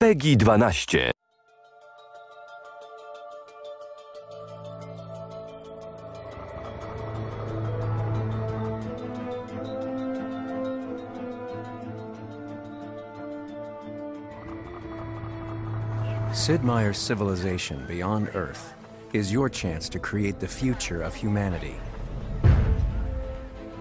PEGI 12. Sid Meier's civilization beyond Earth is your chance to create the future of humanity.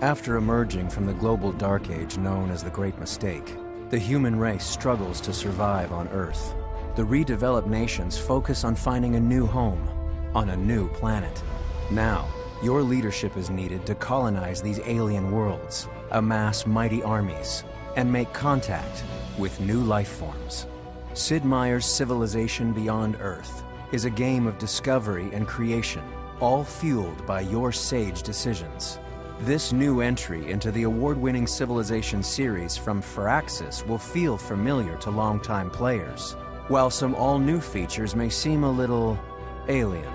After emerging from the global dark age known as the Great Mistake, the human race struggles to survive on Earth. The redeveloped nations focus on finding a new home on a new planet. Now, your leadership is needed to colonize these alien worlds, amass mighty armies, and make contact with new life forms. Sid Meier's Civilization Beyond Earth is a game of discovery and creation, all fueled by your sage decisions. This new entry into the award-winning Civilization series from Firaxis will feel familiar to longtime players, while some all-new features may seem a little alien.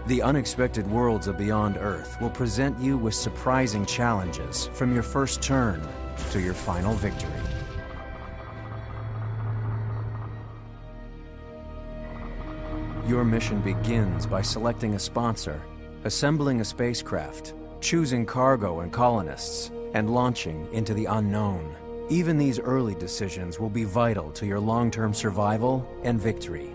The unexpected worlds of Beyond Earth will present you with surprising challenges from your first turn to your final victory. Your mission begins by selecting a sponsor, assembling a spacecraft, choosing cargo and colonists, and launching into the unknown. Even these early decisions will be vital to your long-term survival and victory.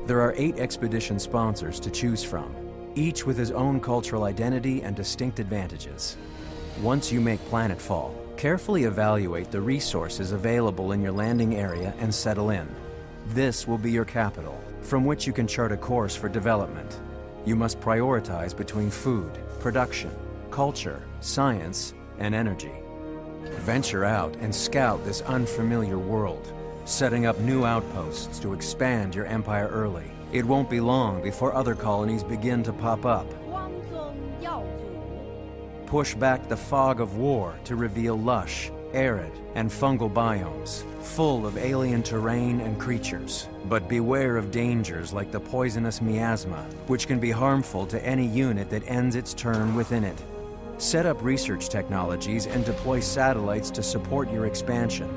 There are 8 expedition sponsors to choose from, each with his own cultural identity and distinct advantages. Once you make planetfall, carefully evaluate the resources available in your landing area and settle in. This will be your capital, from which you can chart a course for development. You must prioritize between food, production, culture, science, and energy. Venture out and scout this unfamiliar world, setting up new outposts to expand your empire early. It won't be long before other colonies begin to pop up. Push back the fog of war to reveal lush, arid, and fungal biomes, full of alien terrain and creatures. But beware of dangers like the poisonous miasma, which can be harmful to any unit that ends its turn within it. Set up research technologies and deploy satellites to support your expansion.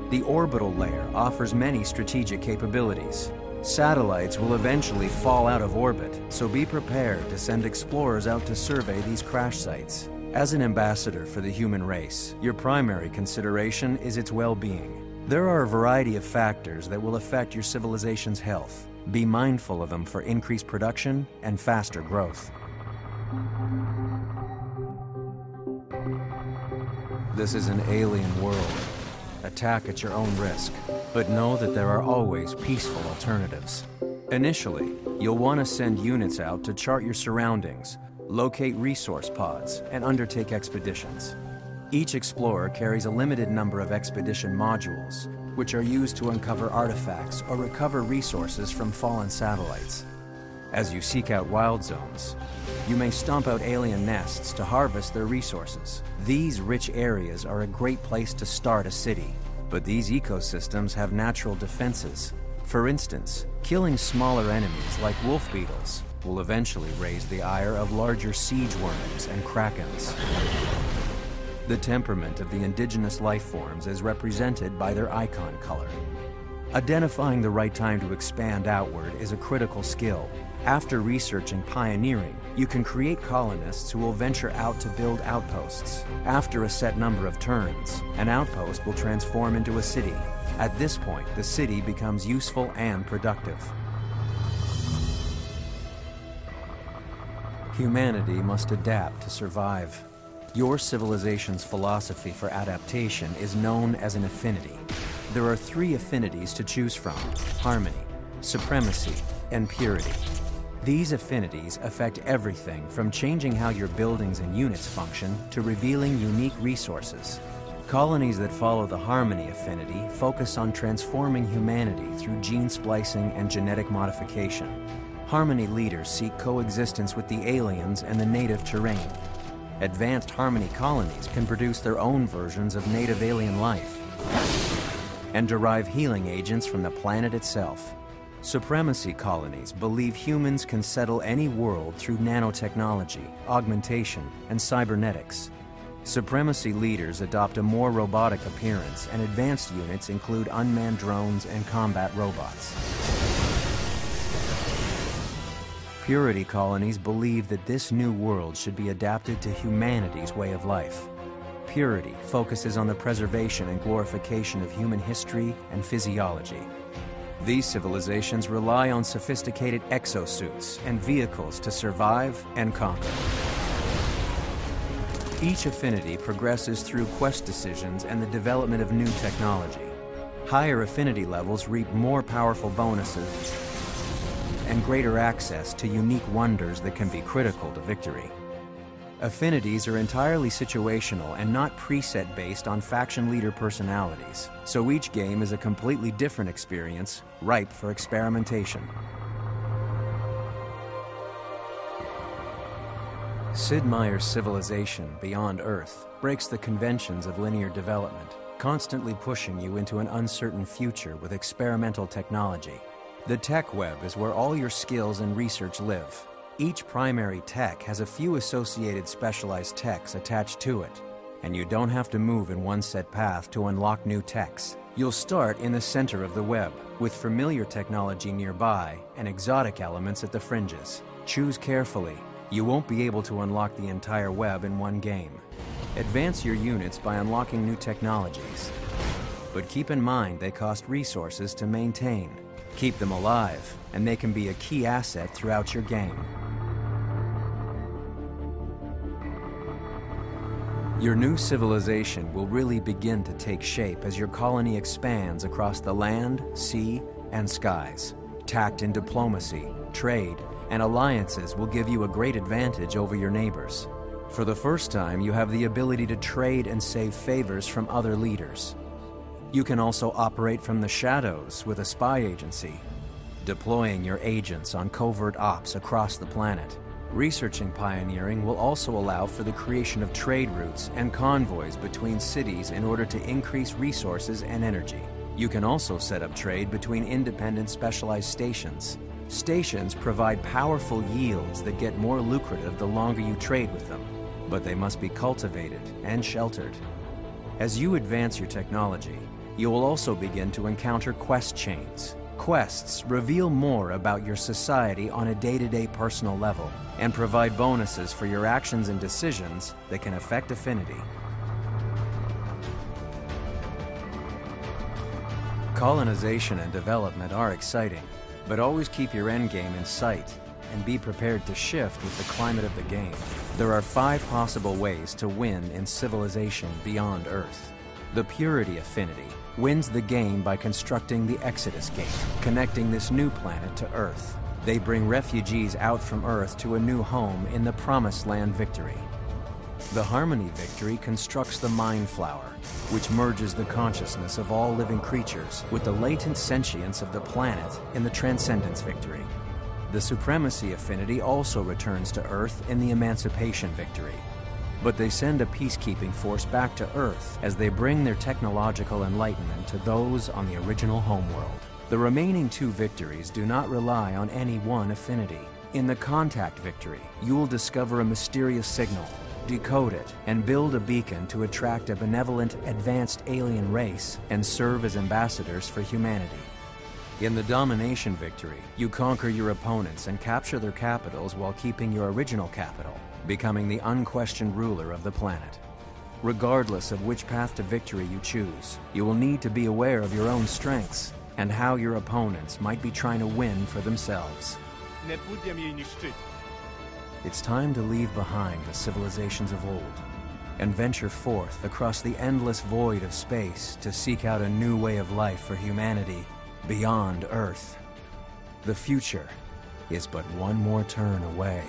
The orbital layer offers many strategic capabilities. Satellites will eventually fall out of orbit, so be prepared to send explorers out to survey these crash sites. As an ambassador for the human race, your primary consideration is its well-being. There are a variety of factors that will affect your civilization's health. Be mindful of them for increased production and faster growth. This is an alien world. Attack at your own risk, but know that there are always peaceful alternatives. Initially, you'll want to send units out to chart your surroundings, locate resource pods, and undertake expeditions. Each explorer carries a limited number of expedition modules, which are used to uncover artifacts or recover resources from fallen satellites. As you seek out wild zones, you may stomp out alien nests to harvest their resources. These rich areas are a great place to start a city, but these ecosystems have natural defenses. For instance, killing smaller enemies like wolf beetles will eventually raise the ire of larger siege worms and krakens. The temperament of the indigenous life forms is represented by their icon color. Identifying the right time to expand outward is a critical skill. After researching pioneering, you can create colonists who will venture out to build outposts. After a set number of turns, an outpost will transform into a city. At this point, the city becomes useful and productive. Humanity must adapt to survive. Your civilization's philosophy for adaptation is known as an affinity. There are 3 affinities to choose from: harmony, supremacy, and purity. These affinities affect everything from changing how your buildings and units function to revealing unique resources. Colonies that follow the harmony affinity focus on transforming humanity through gene splicing and genetic modification. Harmony leaders seek coexistence with the aliens and the native terrain. Advanced harmony colonies can produce their own versions of native alien life and derive healing agents from the planet itself. Supremacy colonies believe humans can settle any world through nanotechnology, augmentation, and cybernetics. Supremacy leaders adopt a more robotic appearance, and advanced units include unmanned drones and combat robots. Purity colonies believe that this new world should be adapted to humanity's way of life. Purity focuses on the preservation and glorification of human history and physiology. These civilizations rely on sophisticated exosuits and vehicles to survive and conquer. Each affinity progresses through quest decisions and the development of new technology. Higher affinity levels reap more powerful bonuses and greater access to unique wonders that can be critical to victory. Affinities are entirely situational and not preset based on faction leader personalities, so each game is a completely different experience, ripe for experimentation. Sid Meier's civilization, Beyond Earth, breaks the conventions of linear development, constantly pushing you into an uncertain future with experimental technology. The tech web is where all your skills and research live. Each primary tech has a few associated specialized techs attached to it, and you don't have to move in one set path to unlock new techs. You'll start in the center of the web, with familiar technology nearby and exotic elements at the fringes. Choose carefully. You won't be able to unlock the entire web in one game. Advance your units by unlocking new technologies, but keep in mind they cost resources to maintain. Keep them alive, and they can be a key asset throughout your game. Your new civilization will really begin to take shape as your colony expands across the land, sea, and skies. Tact in diplomacy, trade, and alliances will give you a great advantage over your neighbors. For the first time, you have the ability to trade and save favors from other leaders. You can also operate from the shadows with a spy agency, deploying your agents on covert ops across the planet. Researching pioneering will also allow for the creation of trade routes and convoys between cities in order to increase resources and energy. You can also set up trade between independent specialized stations. Stations provide powerful yields that get more lucrative the longer you trade with them, but they must be cultivated and sheltered. As you advance your technology, you will also begin to encounter quest chains. Quests reveal more about your society on a day-to-day personal level and provide bonuses for your actions and decisions that can affect affinity. Colonization and development are exciting, but always keep your endgame in sight and be prepared to shift with the climate of the game. There are 5 possible ways to win in civilization beyond Earth. The Purity Affinity wins the game by constructing the Exodus Gate, connecting this new planet to Earth. They bring refugees out from Earth to a new home in the Promised Land Victory. The Harmony Victory constructs the Mind Flower, which merges the consciousness of all living creatures with the latent sentience of the planet in the Transcendence Victory. The Supremacy Affinity also returns to Earth in the Emancipation Victory, but they send a peacekeeping force back to Earth as they bring their technological enlightenment to those on the original homeworld. The remaining 2 victories do not rely on any one affinity. In the Contact Victory, you will discover a mysterious signal, decode it, and build a beacon to attract a benevolent, advanced alien race and serve as ambassadors for humanity. In the Domination Victory, you conquer your opponents and capture their capitals while keeping your original capital, becoming the unquestioned ruler of the planet. Regardless of which path to victory you choose, you will need to be aware of your own strengths and how your opponents might be trying to win for themselves. It's time to leave behind the civilizations of old and venture forth across the endless void of space to seek out a new way of life for humanity beyond Earth. The future is but one more turn away.